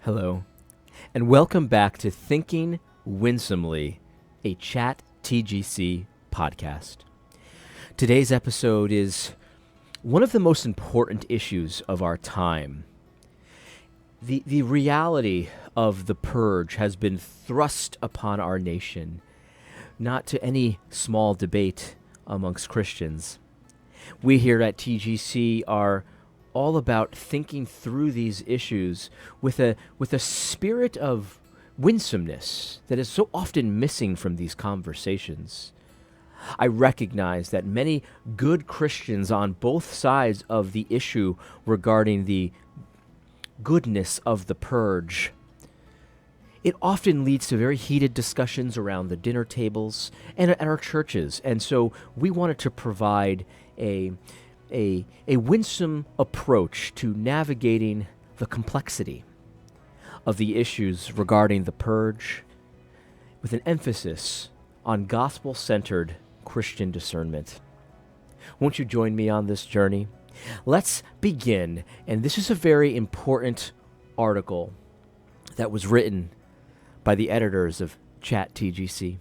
Hello, and welcome back to Thinking Winsomely, a Chat TGC podcast. Today's episode is one of the most important issues of our time. The reality of the Purge has been thrust upon our nation, not to any small debate amongst Christians. We here at TGC are all about thinking through these issues with a spirit of winsomeness that is so often missing from these conversations. I recognize that many good Christians on both sides of the issue regarding the goodness of the purge, it often leads to very heated discussions around the dinner tables and at our churches. And so we wanted to provide a winsome approach to navigating the complexity of the issues regarding the purge, with an emphasis on gospel-centered Christian discernment. Won't you join me on this journey? Let's begin, and this is a very important article that was written by the editors of Chat TGC.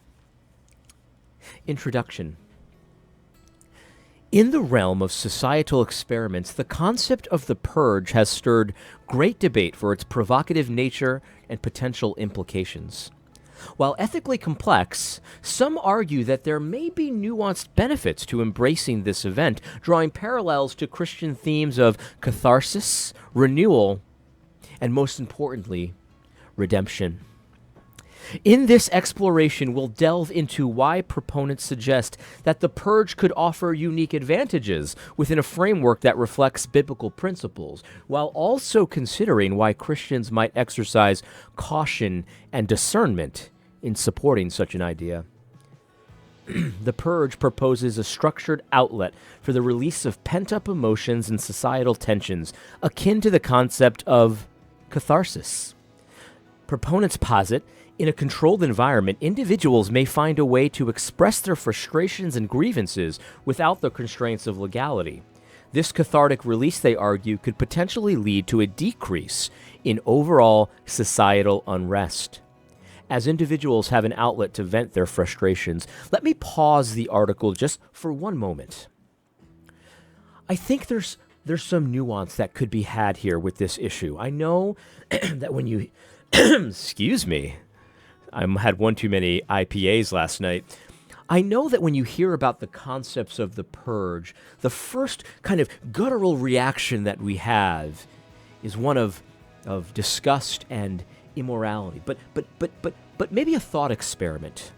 Introduction. In the realm of societal experiments, the concept of the purge has stirred great debate for its provocative nature and potential implications. While ethically complex, some argue that there may be nuanced benefits to embracing this event, drawing parallels to Christian themes of catharsis, renewal, and most importantly, redemption. In this exploration, we'll delve into why proponents suggest that the purge could offer unique advantages within a framework that reflects biblical principles, while also considering why Christians might exercise caution and discernment in supporting such an idea. The purge proposes a structured outlet for the release of pent-up emotions and societal tensions, akin to the concept of catharsis. Proponents posit, in a controlled environment, individuals may find a way to express their frustrations and grievances without the constraints of legality. This cathartic release, they argue, could potentially lead to a decrease in overall societal unrest. As individuals have an outlet to vent their frustrations, let me pause the article just for one moment. I think there's some nuance that could be had here with this issue. I know that when you excuse me. I had one too many IPAs last night. I know that when you hear about the concepts of the purge, the first kind of guttural reaction that we have is one of disgust and immorality. But maybe a thought experiment.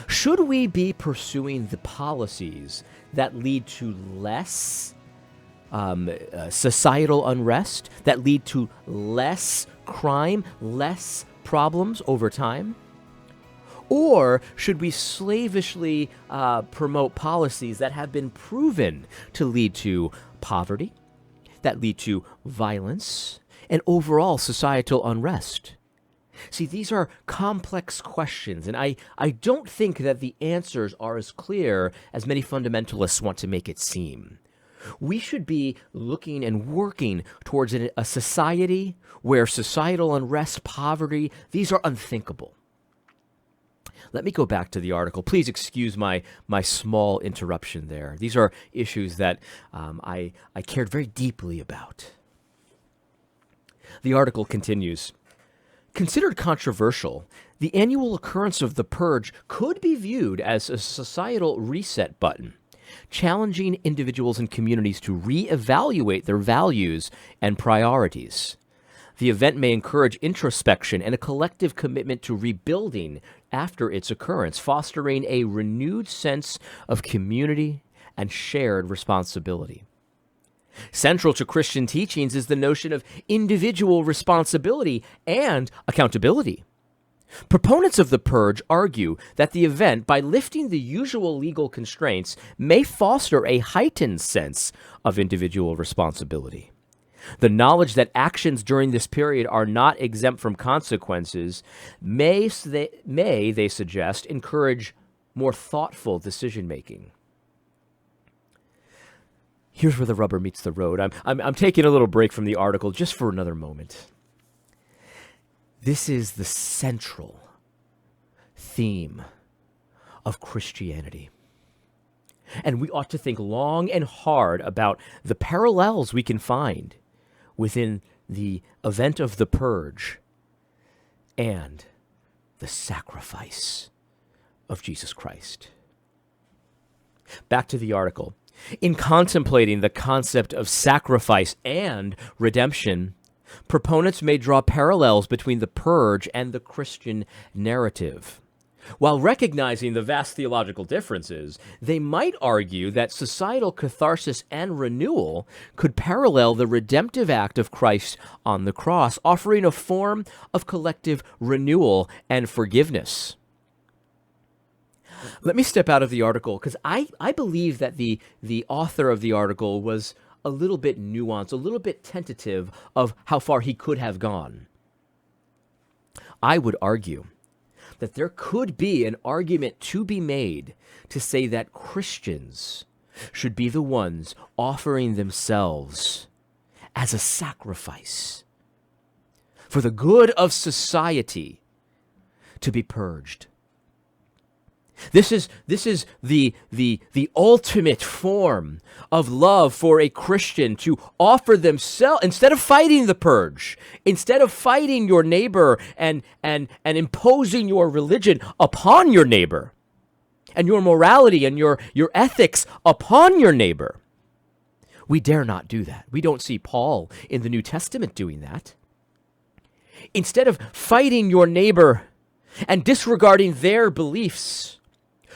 Should we be pursuing the policies that lead to less societal unrest, that lead to less crime, less problems over time? Or should we slavishly promote policies that have been proven to lead to poverty, that lead to violence, and overall societal unrest? See, these are complex questions, and I don't think that the answers are as clear as many fundamentalists want to make it seem. We should be looking and working towards a society where societal unrest, poverty, these are unthinkable. Let me go back to the article. Please excuse my small interruption there. These are issues that I cared very deeply about. The article continues. Considered controversial, the annual occurrence of the purge could be viewed as a societal reset button, challenging individuals and communities to reevaluate their values and priorities. The event may encourage introspection and a collective commitment to rebuilding after its occurrence, fostering a renewed sense of community and shared responsibility. Central to Christian teachings is the notion of individual responsibility and accountability. Proponents of the purge argue that the event, by lifting the usual legal constraints, may foster a heightened sense of individual responsibility. The knowledge that actions during this period are not exempt from consequences may, they suggest, encourage more thoughtful decision-making. Here's where the rubber meets the road. I'm taking a little break from the article just for another moment. This is the central theme of Christianity. And we ought to think long and hard about the parallels we can find within the event of the Purge and the sacrifice of Jesus Christ. Back to the article. In contemplating the concept of sacrifice and redemption, proponents may draw parallels between the Purge and the Christian narrative. While recognizing the vast theological differences, they might argue that societal catharsis and renewal could parallel the redemptive act of Christ on the cross, offering a form of collective renewal and forgiveness. Let me step out of the article because I believe that the author of the article was a little bit nuanced, a little bit tentative of how far he could have gone. I would argue that there could be an argument to be made to say that Christians should be the ones offering themselves as a sacrifice for the good of society to be purged. This is the ultimate form of love for a Christian, to offer themselves, instead of fighting the purge, instead of fighting your neighbor and imposing your religion upon your neighbor, and your morality and your ethics upon your neighbor. We dare not do that. We don't see Paul in the New Testament doing that. Instead of fighting your neighbor and disregarding their beliefs,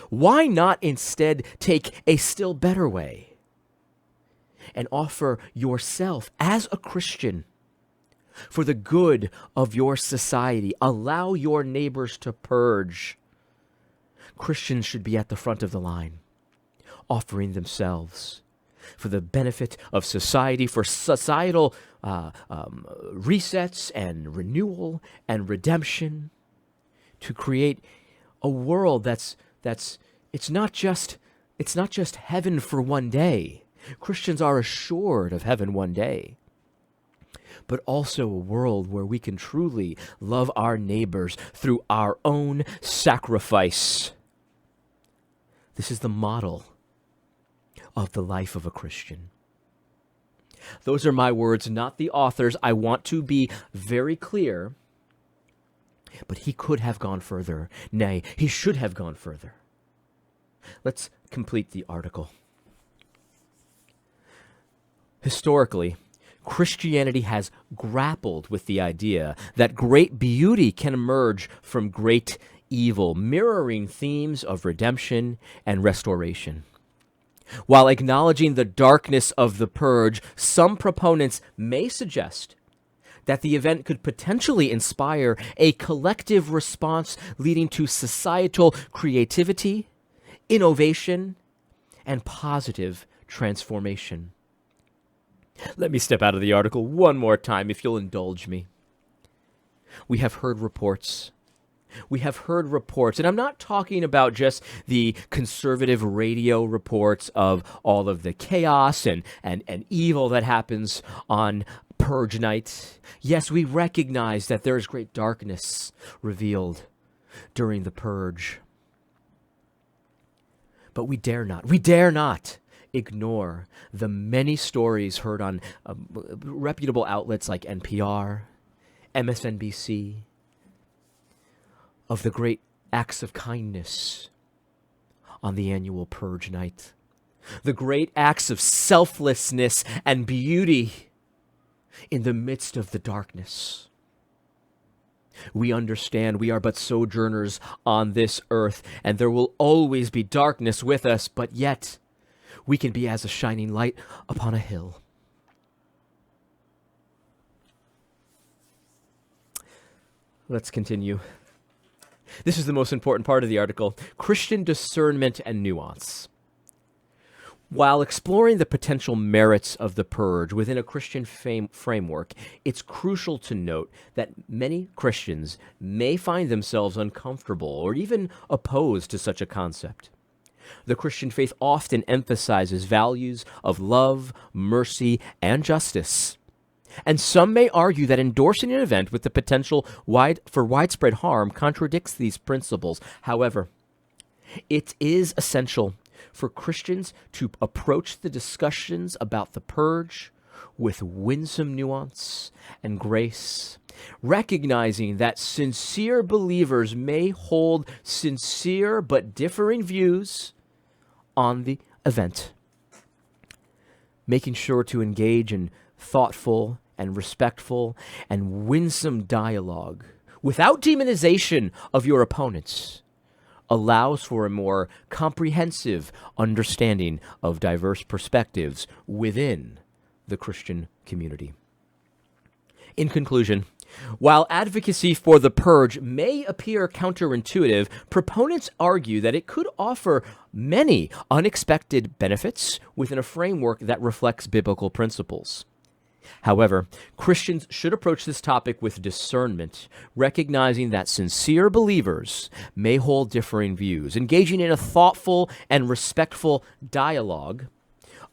why not instead take a still better way and offer yourself as a Christian for the good of your society? Allow your neighbors to purge. Christians should be at the front of the line, offering themselves for the benefit of society, for societal resets and renewal and redemption, to create a world that's it's not just heaven for one day. Christians are assured of heaven one day, but also a world where we can truly love our neighbors through our own sacrifice. This is the model of the life of a Christian. Those are my words, not the author's. I want to be very clear. But he could have gone further. Nay, he should have gone further. Let's complete the article. Historically, Christianity has grappled with the idea that great beauty can emerge from great evil, mirroring themes of redemption and restoration. While acknowledging the darkness of the purge, some proponents may suggest that the event could potentially inspire a collective response leading to societal creativity, innovation, and positive transformation. Let me step out of the article one more time, if you'll indulge me. We have heard reports, and I'm not talking about just the conservative radio reports of all of the chaos and evil that happens on Purge night. Yes, we recognize that there is great darkness revealed during the Purge. But we dare not ignore the many stories heard on reputable outlets like NPR, MSNBC, of the great acts of kindness on the annual Purge night, the great acts of selflessness and beauty in the midst of the darkness. We understand we are but sojourners on this earth, and there will always be darkness with us, but yet we can be as a shining light upon a hill. Let's continue. This is the most important part of the article: Christian discernment and nuance. While exploring the potential merits of the purge within a Christian framework, it's crucial to note that many Christians may find themselves uncomfortable or even opposed to such a concept. The Christian faith often emphasizes values of love, mercy, and justice. And some may argue that endorsing an event with the potential for widespread harm contradicts these principles. However, it is essential for Christians to approach the discussions about the purge with winsome nuance and grace, recognizing that sincere believers may hold sincere but differing views on the event. Making sure to engage in thoughtful and respectful and winsome dialogue without demonization of your opponents allows for a more comprehensive understanding of diverse perspectives within the Christian community. In conclusion, while advocacy for the purge may appear counterintuitive, proponents argue that it could offer many unexpected benefits within a framework that reflects biblical principles. However, Christians should approach this topic with discernment, recognizing that sincere believers may hold differing views. Engaging in a thoughtful and respectful dialogue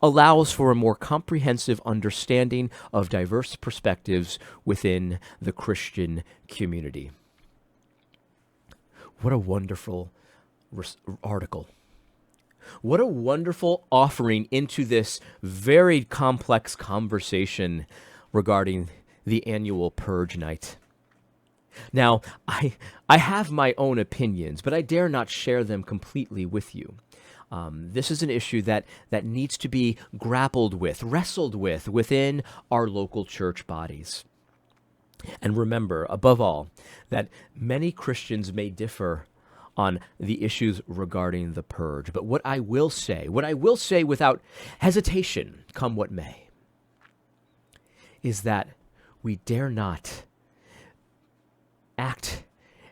allows for a more comprehensive understanding of diverse perspectives within the Christian community. What a wonderful article. What a wonderful offering into this very complex conversation regarding the annual Purge night. Now, I have my own opinions, but I dare not share them completely with you. This is an issue that needs to be grappled with, wrestled with within our local church bodies. And remember, above all, that many Christians may differ on the issues regarding the purge. But what I will say without hesitation, come what may, is that we dare not act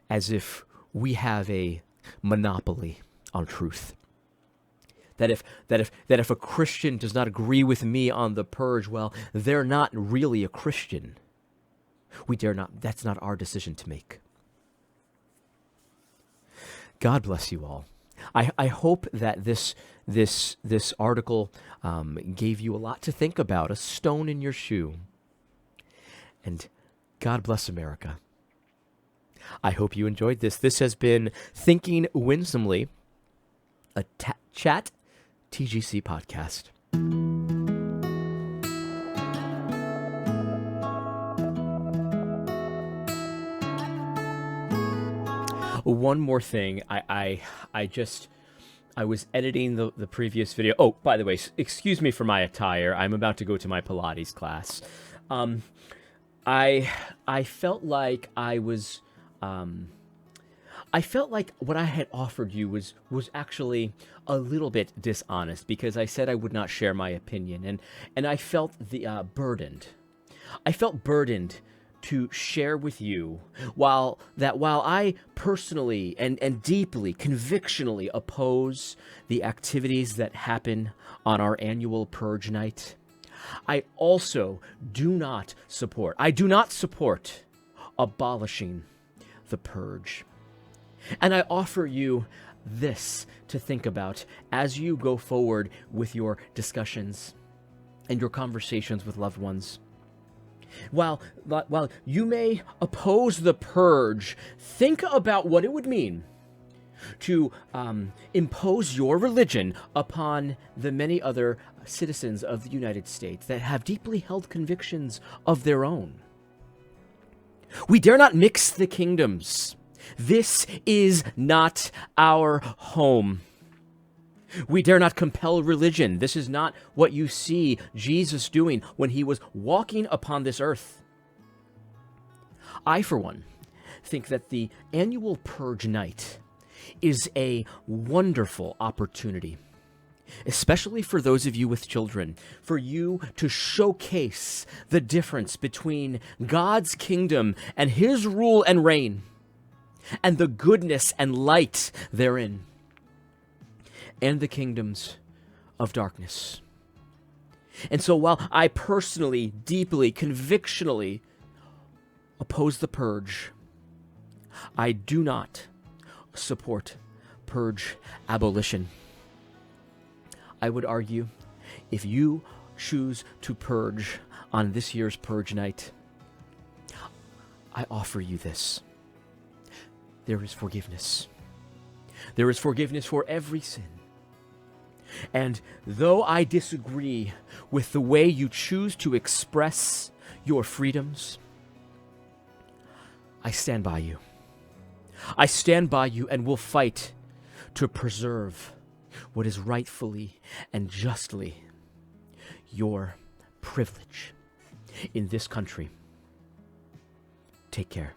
as if we have a monopoly on truth. That if a Christian does not agree with me on the purge, well, they're not really a Christian. We dare not. That's not our decision to make. God bless you all. I hope that this article gave you a lot to think about, a stone in your shoe. And God bless America. I hope you enjoyed this. This has been Thinking Winsomely, a chat TGC podcast. One more thing, I was editing the previous video. Oh, by the way, excuse me for my attire. I'm about to go to my Pilates class. I felt like I felt like what I had offered you was actually a little bit dishonest, because I said I would not share my opinion, and I felt burdened. I felt burdened to share with you while I personally and deeply, convictionally oppose the activities that happen on our annual Purge night, I also do not support abolishing the purge. And I offer you this to think about as you go forward with your discussions and your conversations with loved ones. While you may oppose the purge, think about what it would mean to impose your religion upon the many other citizens of the United States that have deeply held convictions of their own. We dare not mix the kingdoms. This is not our home. We dare not compel religion. This is not what you see Jesus doing when he was walking upon this earth. I, for one, think that the annual Purge night is a wonderful opportunity, especially for those of you with children, for you to showcase the difference between God's kingdom and his rule and reign, and the goodness and light therein, and the kingdoms of darkness. And so while I personally, deeply, convictionally oppose the purge, I do not support purge abolition. I would argue, if you choose to purge, on this year's Purge night, I offer you this. There is forgiveness. There is forgiveness for every sin. And though I disagree with the way you choose to express your freedoms, I stand by you. I stand by you and will fight to preserve what is rightfully and justly your privilege in this country. Take care.